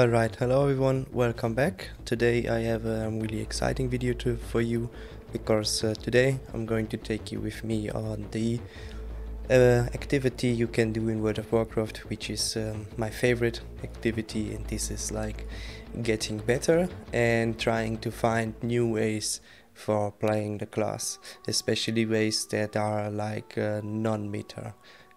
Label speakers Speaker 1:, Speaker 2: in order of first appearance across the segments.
Speaker 1: Alright, hello everyone, welcome back. Today I have a really exciting video for you because today I'm going to take you with me on the activity you can do in World of Warcraft, which is my favorite activity, and this is like getting better and trying to find new ways for playing the class, especially ways that are like non-meta.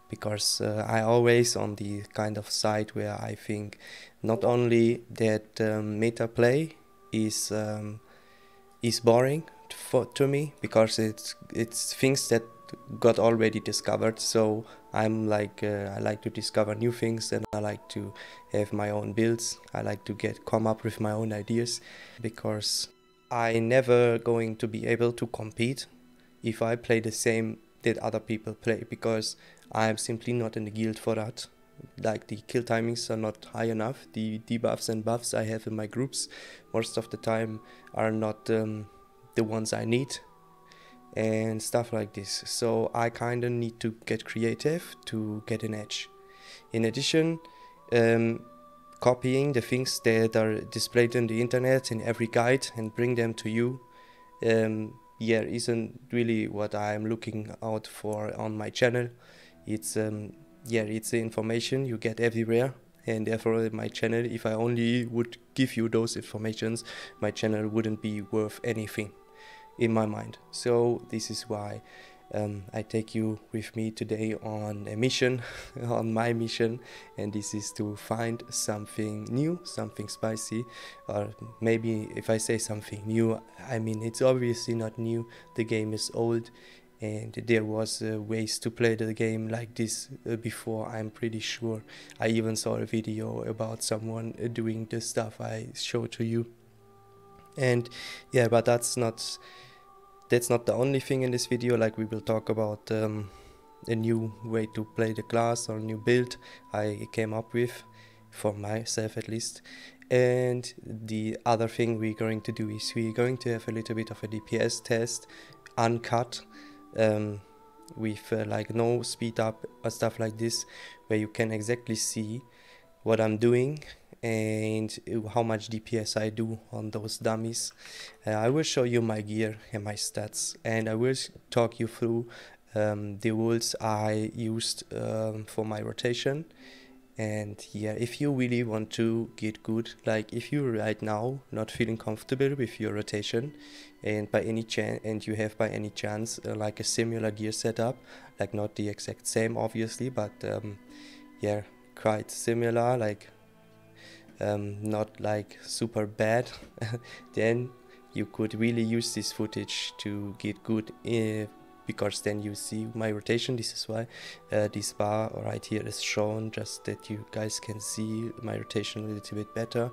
Speaker 1: Because I always on the kind of side where I think not only that meta play is boring to me, because it's things that got already discovered. So I'm like I like to discover new things, and I like to have my own builds. I like to come up with my own ideas, because I never going to be able to compete if I play the same that other people play, because I'm simply not in the guild for that. Like, the kill timings are not high enough. The debuffs and buffs I have in my groups most of the time are not the ones I need, and stuff like this. So I kinda need to get creative to get an edge. In addition, copying the things that are displayed on the internet in every guide and bring them to you isn't really what I'm looking out for on my channel. It's it's the information you get everywhere, and therefore my channel, if I only would give you those informations, my channel wouldn't be worth anything in my mind. So this is why I take you with me today on a mission, on my mission, and this is to find something new, something spicy. Or maybe if I say something new, I mean it's obviously not new. The game is old, and there was ways to play the game like this before, I'm pretty sure. I even saw a video about someone doing the stuff I showed to you. And yeah, but that's not the only thing in this video. Like, we will talk about a new way to play the class, or a new build I came up with, for myself at least. And the other thing we're going to do is we're going to have a little bit of a DPS test, uncut, with like no speed up or stuff like this, where you can exactly see what I'm doing and how much DPS I do on those dummies. I will show you my gear and my stats, and I will talk you through the rules I used for my rotation. And yeah, if you really want to get good, like if you right now not feeling comfortable with your rotation, and you have by any chance like a similar gear setup, like not the exact same obviously, but yeah, quite similar, like not like super bad, then you could really use this footage to get good, because then you see my rotation. This is why this bar right here is shown, just that you guys can see my rotation a little bit better.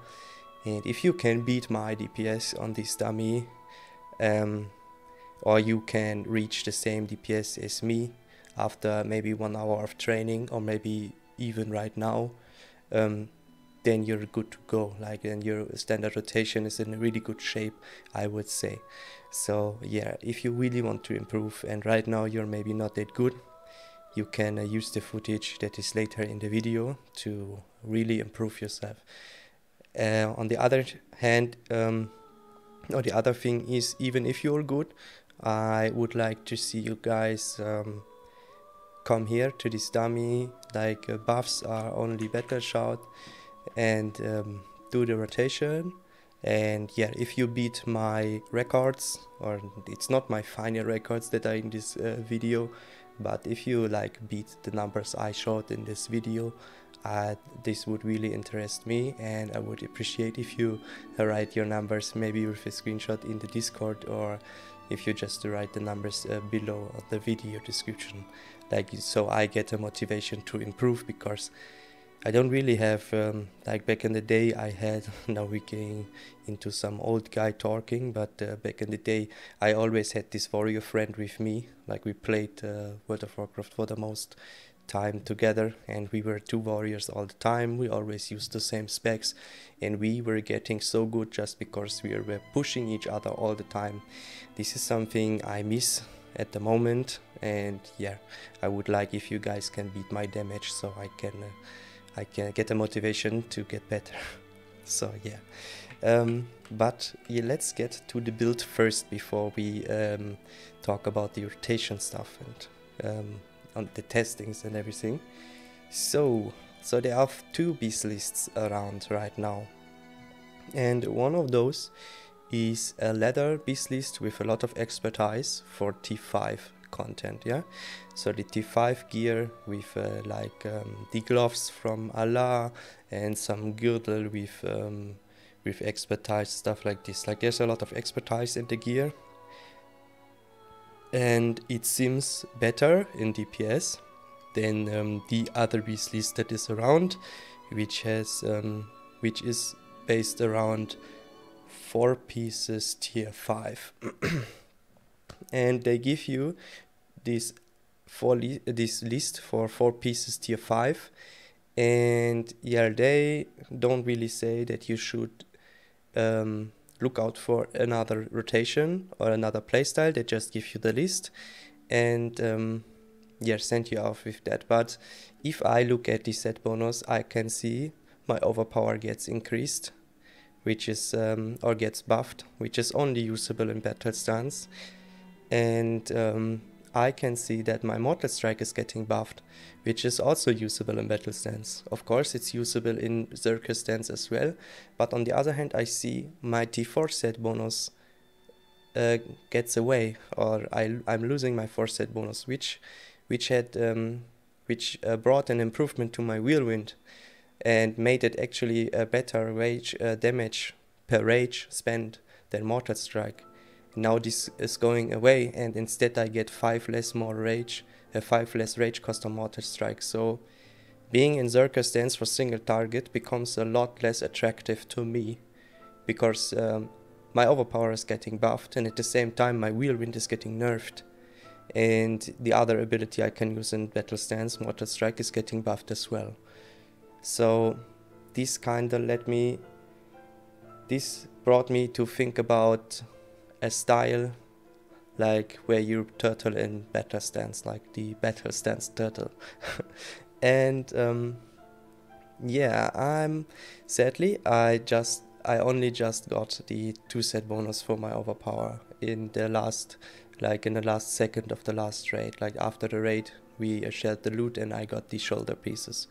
Speaker 1: And if you can beat my DPS on this dummy, or you can reach the same DPS as me after maybe 1 hour of training, or maybe even right now, then you're good to go. Like, then your standard rotation is in a really good shape, I would say. So yeah, if you really want to improve, and right now you're maybe not that good, you can use the footage that is later in the video to really improve yourself. On the other hand, or the other thing is, even if you're good, I would like to see you guys come here to this dummy. Like, buffs are only battle shout, and do the rotation. And yeah, if you beat my records, or it's not my final records that are in this video, but if you like beat the numbers I showed in this video, this would really interest me, and I would appreciate if you write your numbers maybe with a screenshot in the Discord, or if you just write the numbers below the video description, like, so I get a motivation to improve. Because I don't really have, like back in the day I had, now we're getting into some old guy talking, but back in the day I always had this warrior friend with me. Like, we played World of Warcraft for the most time together, and we were 2 warriors all the time. We always used the same specs, and we were getting so good just because we were pushing each other all the time. This is something I miss at the moment, and yeah, I would like if you guys can beat my damage, so I can get a motivation to get better. So yeah. But yeah, let's get to the build first before we talk about the rotation stuff and on the testings and everything. So there are two beast lists around right now, and one of those is a leather beast list with a lot of expertise for T5 content. Yeah, so the T5 gear with the gloves from Allah and some girdle with expertise, stuff like this. Like, there's a lot of expertise in the gear, and it seems better in DPS than the other beast list that is around, which is based around 4 pieces tier 5. And they give you this list for 4 pieces tier 5, and yeah, they don't really say that you should look out for another rotation or another playstyle. They just give you the list and yeah, send you off with that. But if I look at the set bonus, I can see my overpower gets increased, which is or gets buffed, which is only usable in battle stance, and I can see that my Mortal Strike is getting buffed, which is also usable in battle stance. Of course, it's usable in Zerker stance as well, but on the other hand, I see my T4 set bonus gets away, or I'm losing my 4 set bonus, which brought an improvement to my Whirlwind and made it actually a better rage damage per rage spent than Mortal Strike. Now this is going away, and instead I get 5 less rage cost on Mortal Strike. So being in Zerker stance for single target becomes a lot less attractive to me, because my overpower is getting buffed, and at the same time my Whirlwind is getting nerfed, and the other ability I can use in battle stance, Mortal Strike, is getting buffed as well. So this brought me to think about a style like where you turtle in battle stance, like the battle stance turtle. And yeah, sadly I only just got the 2 set bonus for my overpower in the last second of the last raid. Like, after the raid we shared the loot and I got the shoulder pieces.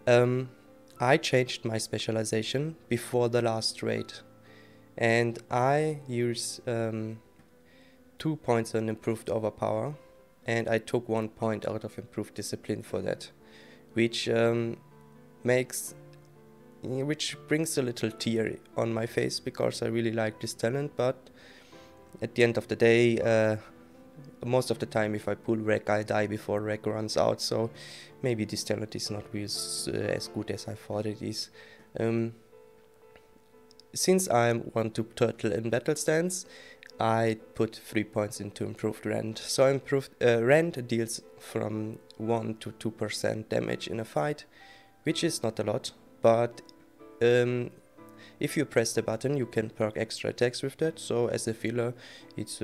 Speaker 1: I changed my specialization before the last raid, and I use 2 points on improved overpower, and I took 1 point out of improved discipline for that, which brings a little tear on my face, because I really like this talent. But at the end of the day, most of the time if I pull Wreck, I die before Wreck runs out, so maybe this talent is not really as good as I thought it is. Since I want to turtle in battle stance, I put 3 points into improved rend. So improved rend deals from 1 to 2% damage in a fight, which is not a lot, but if you press the button you can perk extra attacks with that. So as a filler, it's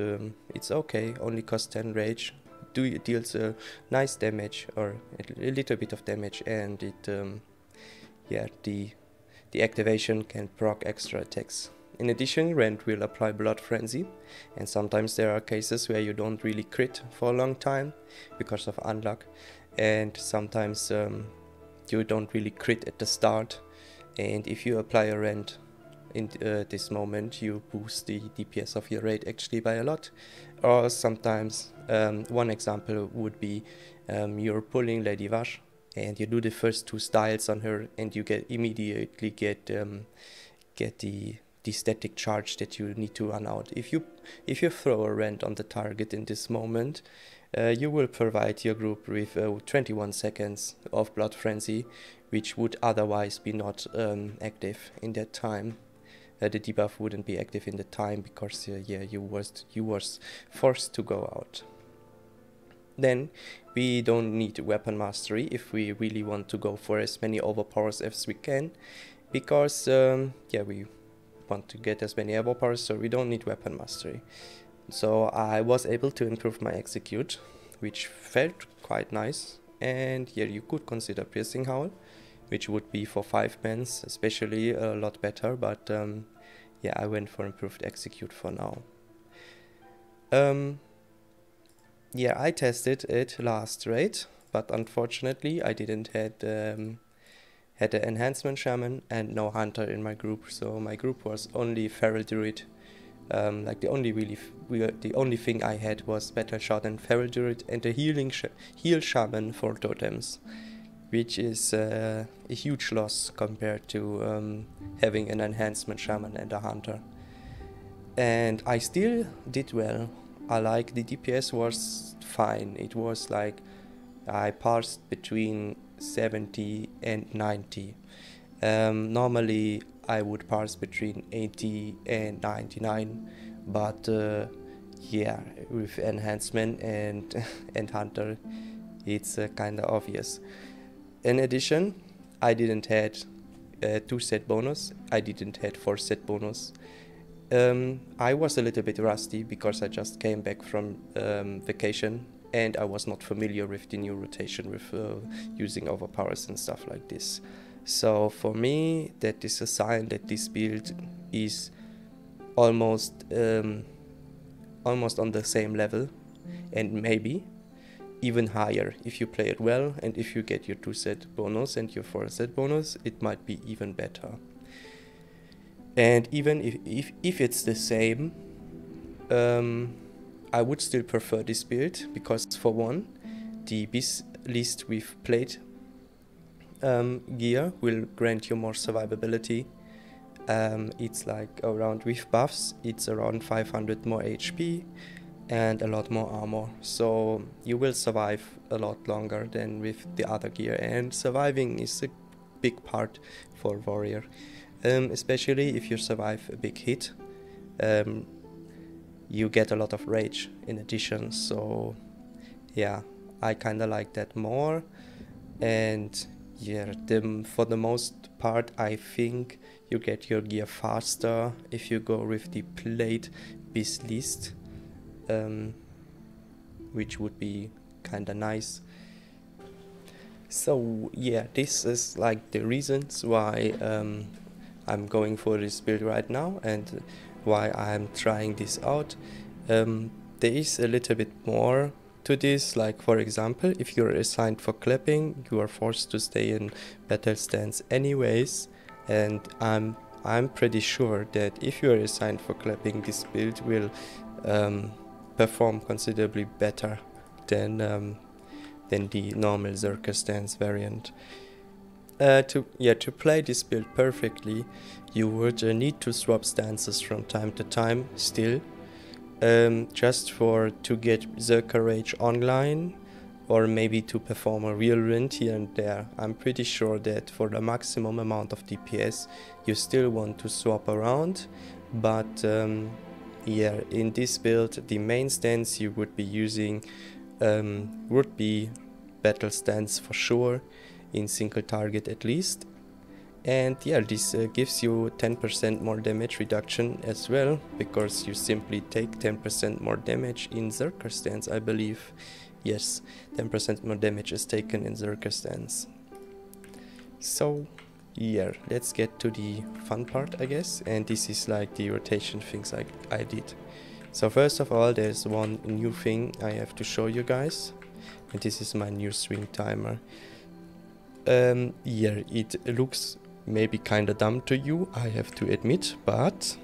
Speaker 1: okay, only costs 10 rage, deals nice damage, or a little bit of damage, and it yeah, the activation can proc extra attacks. In addition, Rend will apply Blood Frenzy, and sometimes there are cases where you don't really crit for a long time because of unluck, and sometimes you don't really crit at the start, and if you apply a Rend in this moment, you boost the DPS of your raid actually by a lot. Or sometimes, one example would be you're pulling Lady Vash, and you do the first 2 styles on her, and you immediately get the static charge that you need to run out. If you throw a Rend on the target in this moment, you will provide your group with 21 seconds of Blood Frenzy, which would otherwise be not active in that time. The debuff wouldn't be active in the time, because yeah, you was forced to go out. Then we don't need weapon mastery if we really want to go for as many overpowers as we can, because yeah, we want to get as many overpowers, so we don't need weapon mastery. So I was able to improve my execute, which felt quite nice, and yeah, you could consider piercing howl, which would be for 5 mans especially a lot better, but yeah, I went for improved execute for now. Yeah, I tested it last raid, but unfortunately I didn't had an enhancement shaman and no hunter in my group, so my group was only feral druid. Like the only thing I had was battle shot and feral druid and a heal shaman for totems, which is a huge loss compared to having an enhancement shaman and a hunter. And I still did well. I like the DPS was fine. It was like I parsed between 70 and 90. Normally I would parse between 80 and 99, but yeah, with enhancement and and hunter, it's kind of obvious. In addition, I didn't had 2 set bonus. I didn't had 4 set bonus. I was a little bit rusty because I just came back from vacation and I was not familiar with the new rotation with using overpowers and stuff like this. So for me, that is a sign that this build is almost on the same level, and maybe even higher if you play it well, and if you get your 2 set bonus and your 4 set bonus, it might be even better. And even if it's the same, I would still prefer this build because, for one, the beast list with plate gear will grant you more survivability. It's like around, with buffs, it's around 500 more HP and a lot more armor, so you will survive a lot longer than with the other gear, and surviving is a big part for warrior, especially if you survive a big hit. You get a lot of rage in addition, so yeah, I kinda like that more. And yeah, for the most part, I think you get your gear faster if you go with the plate beast list, which would be kinda nice. So yeah, this is like the reasons why I'm going for this build right now and why I'm trying this out. There is a little bit more to this, like for example, if you're assigned for clapping, you are forced to stay in battle stance anyways, and I'm pretty sure that if you are assigned for clapping, this build will perform considerably better than the normal Zerker stance variant. To play this build perfectly, you would need to swap stances from time to time still, just to get Zerker Rage online, or maybe to perform a real rend here and there. I'm pretty sure that for the maximum amount of DPS you still want to swap around, but yeah, in this build the main stance you would be using would be battle stance for sure, in single target at least. And yeah, this gives you 10% more damage reduction as well, because you simply take 10% more damage in Zerker stance, I believe. Yes, 10% more damage is taken in Zerker stance. So yeah, let's get to the fun part, I guess, and this is like the rotation things I did. So first of all, there's one new thing I have to show you guys, and this is my new swing timer. Yeah, it looks maybe kinda dumb to you, I have to admit, but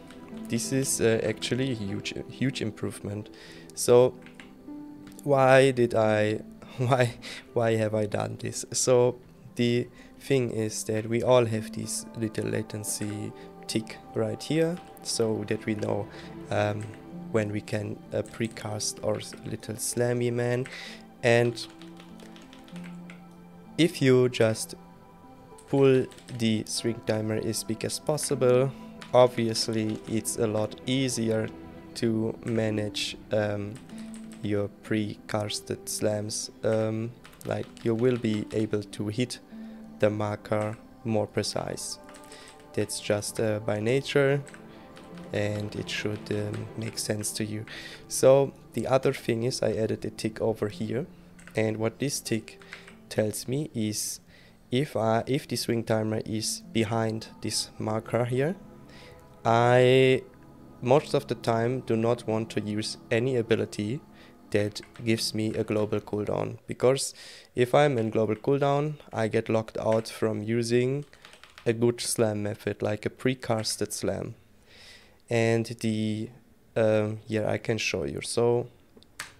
Speaker 1: this is actually a huge improvement. So why have I done this? So the thing is that we all have this little latency tick right here, so that we know when we can precast our little slammy man. And if you just pull the swing timer as big as possible, obviously it's a lot easier to manage your pre-casted slams. Like, you will be able to hit the marker more precise. That's just by nature, and it should make sense to you. So the other thing is I added a tick over here, and what this tick tells me is if the swing timer is behind this marker here, I most of the time do not want to use any ability that gives me a global cooldown, because if I'm in global cooldown, I get locked out from using a good slam method, like a precasted slam. And the here I can show you. So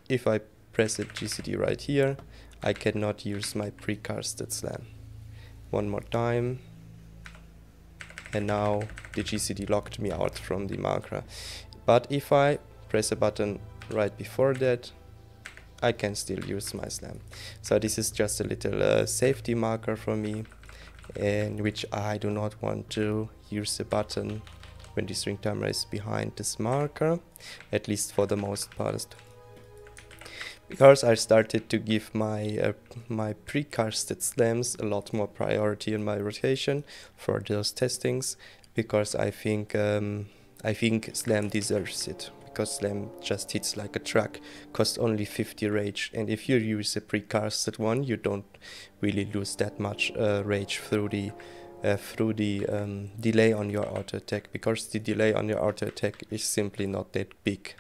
Speaker 1: if I press a GCD right here, I cannot use my precasted slam. One more time, and now the GCD locked me out from the marker. But if I press a button right before that, I can still use my slam. So this is just a little safety marker for me, in which I do not want to use the button when the string timer is behind this marker, at least for the most part. Because I started to give my my precasted slams a lot more priority in my rotation for those testings, because I think slam deserves it. Because slam just hits like a truck, costs only 50 rage, and if you use a precasted one, you don't really lose that much rage through the delay on your auto attack, because the delay on your auto attack is simply not that big.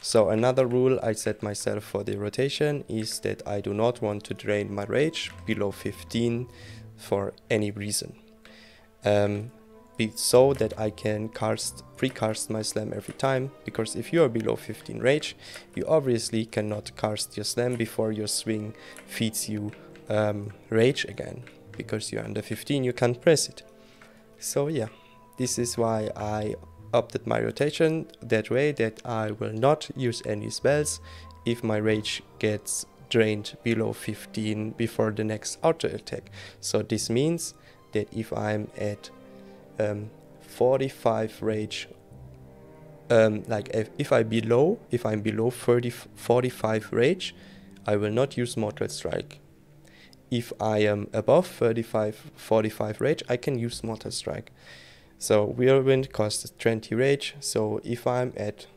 Speaker 1: So another rule I set myself for the rotation is that I do not want to drain my rage below 15 for any reason. So that I can precast my slam every time, because if you are below 15 rage, you obviously cannot cast your slam before your swing feeds you rage again, because you're under 15, you can't press it. So yeah, this is why I opted my rotation that way, that I will not use any spells if my rage gets drained below 15 before the next auto attack. So this means that if I'm at 45 rage, like if I'm below 45 rage, I will not use Mortal Strike. If I am above 45 rage, I can use Mortal Strike. So Whirlwind costs 20 rage, so if I'm at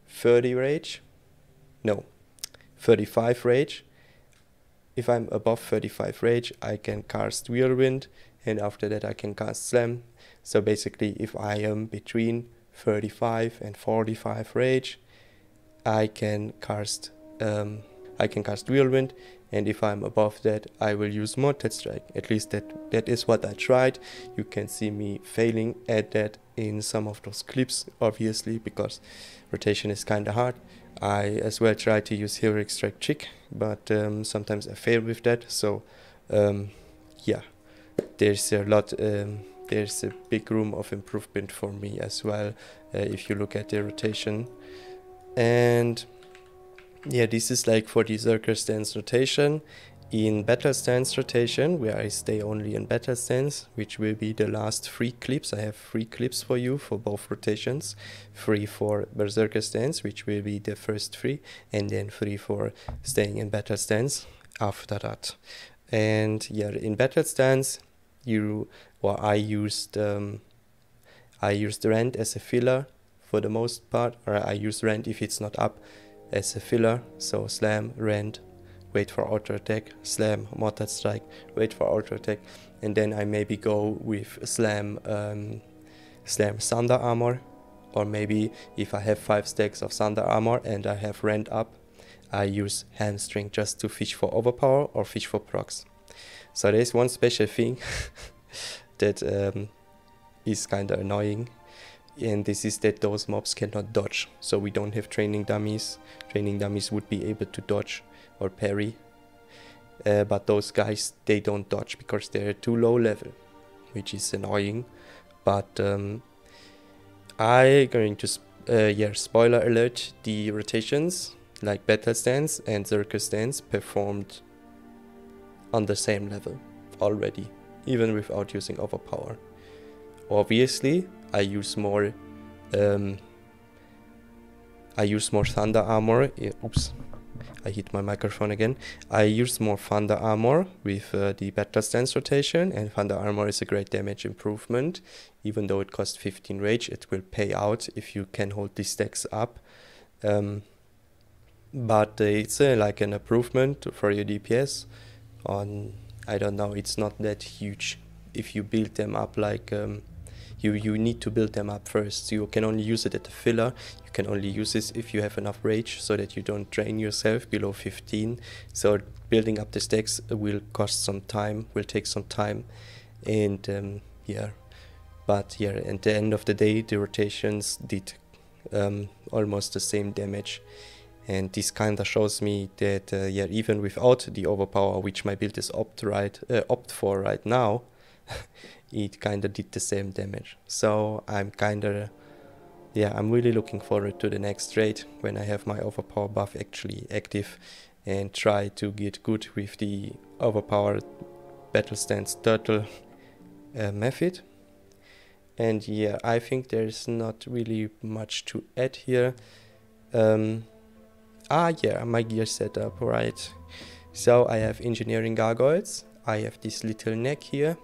Speaker 1: 35 rage, if I'm above 35 rage, I can cast Whirlwind, and after that I can cast Slam. So basically, if I am between 35 and 45 rage, I can cast Whirlwind, and if I'm above that, I will use Mortal Strike. At least that is what I tried. You can see me failing at that in some of those clips, obviously, because rotation is kinda hard. I as well try to use Heroic Strike Chick, but sometimes I fail with that. So yeah, there's a big room of improvement for me as well, if you look at the rotation. And yeah, this is like for the Zerker stance rotation. In battle stance rotation, where I stay only in battle stance, which will be the last 3 clips. I have 3 clips for you for both rotations. 3 for Berserker stance, which will be the first 3, and then 3 for staying in battle stance after that. And yeah, in battle stance, I used Rend as a filler for the most part, or I use Rend if it's not up as a filler. So Slam, Rend, wait for auto attack, Slam, Mortal Strike, wait for auto attack, and then I maybe go with Slam Thunder Armor, or maybe if I have 5 stacks of Thunder Armor and I have Rend up, I use Hamstring just to fish for overpower or fish for procs. So there's one special thing that is kinda annoying, and this is that those mobs cannot dodge. So we don't have training dummies. Training dummies would be able to dodge or parry, but those guys, they don't dodge because they're too low level, which is annoying. But I going to spoiler alert, the rotations like Battle Stance and Zerker Stance performed on the same level already, even without using overpower. Obviously, I use more Thunder Armor. Oops, I hit my microphone again. I use more Thunder Armor with the Battle Stance rotation, and Thunder Armor is a great damage improvement. Even though it costs 15 rage, it will pay out if you can hold these stacks up. But it's like an improvement for your DPS I don't know, it's not that huge if you build them up like you need to build them up first. You can only use it at the filler. You can only use this if you have enough rage, so that you don't drain yourself below 15. So building up the stacks will cost some time, will take some time, and yeah. But yeah, at the end of the day, the rotations did almost the same damage. And this kind of shows me that yeah, even without the overpower, which my build is opt for right now, it kind of did the same damage. So I'm kind of, yeah, I'm really looking forward to the next raid when I have my overpower buff actually active and try to get good with the overpowered battle stance turtle method. And yeah, I think there's not really much to add here. Yeah, my gear setup, right. So I have engineering gargoyles, I have this little neck here,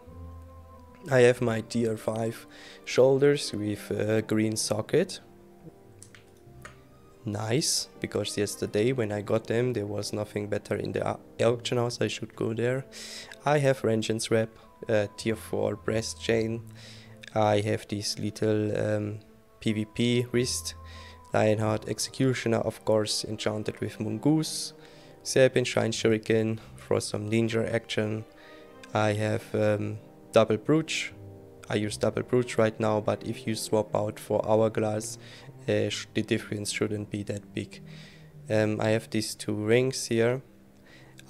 Speaker 1: I have my tier 5 shoulders with a green socket. Nice, because yesterday when I got them there was nothing better in the auction house, I should go there. I have Vengeance Wrap, tier 4 breast chain. I have this little PvP wrist, Lionheart Executioner, of course, enchanted with Mongoose, Serpent Shrine Shuriken for some ninja action. I have double brooch. I use double brooch right now, but if you swap out for hourglass, the difference shouldn't be that big. I have these 2 rings here.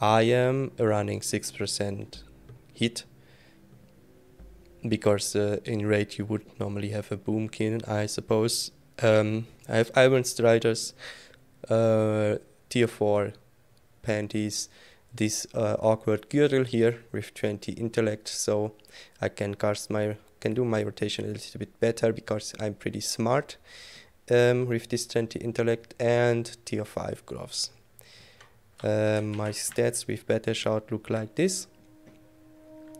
Speaker 1: I am running 6% hit, because in raid you would normally have a boomkin, I suppose. I have Iron Striders, tier 4 panties, this awkward girdle here with 20 intellect, so I can do my rotation a little bit better because I'm pretty smart with this 20 intellect, and tier 5 gloves. My stats with Battle Shout look like this.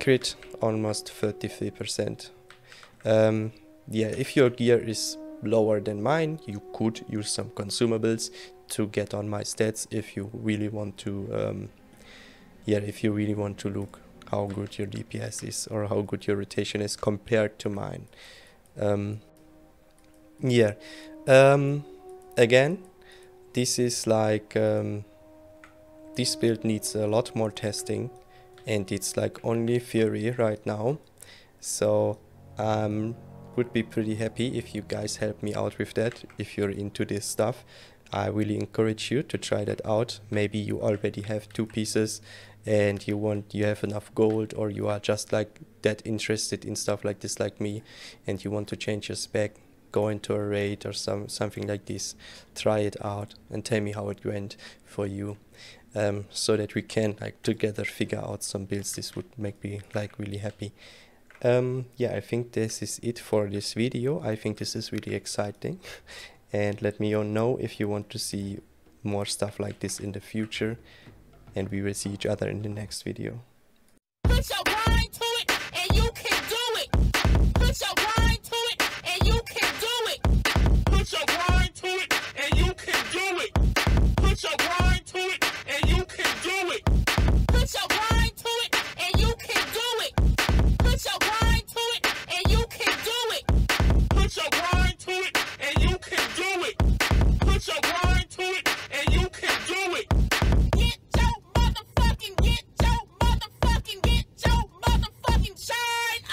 Speaker 1: Crit almost 33%. Yeah, if your gear is lower than mine, you could use some consumables to get on my stats if you really want to yeah, if you really want to look how good your DPS is or how good your rotation is compared to mine. Yeah, again, this is like this build needs a lot more testing, and it's like only theory right now, so would be pretty happy if you guys help me out with that. If you're into this stuff, I really encourage you to try that out. Maybe you already have 2 pieces and you have enough gold, or you are just like that interested in stuff like this like me, and you want to change your spec, go into a raid or something like this. Try it out and tell me how it went for you, so that we can like together figure out some builds. This would make me like really happy. Yeah, I think this is it for this video. I think this is really exciting, and let me know if you want to see more stuff like this in the future, and we will see each other in the next video.
Speaker 2: Put your grind to it, and you can do it. Put your grind to it, and you can do it. Put your grind to it, and you can do it. Put your grind to it, and you can do it. Put your grind to it, and you can do it. Put your grind to it, and you can do it. Put your grind to it, and you can do it. Put your grind to it, and you can do it. Get your motherfucking shine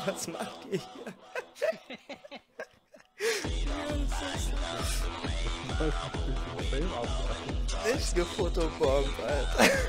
Speaker 1: Was macht ihr hier? Nicht gefotobombt, Alter.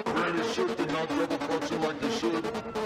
Speaker 3: Granny shit, did not double clutch it like you should.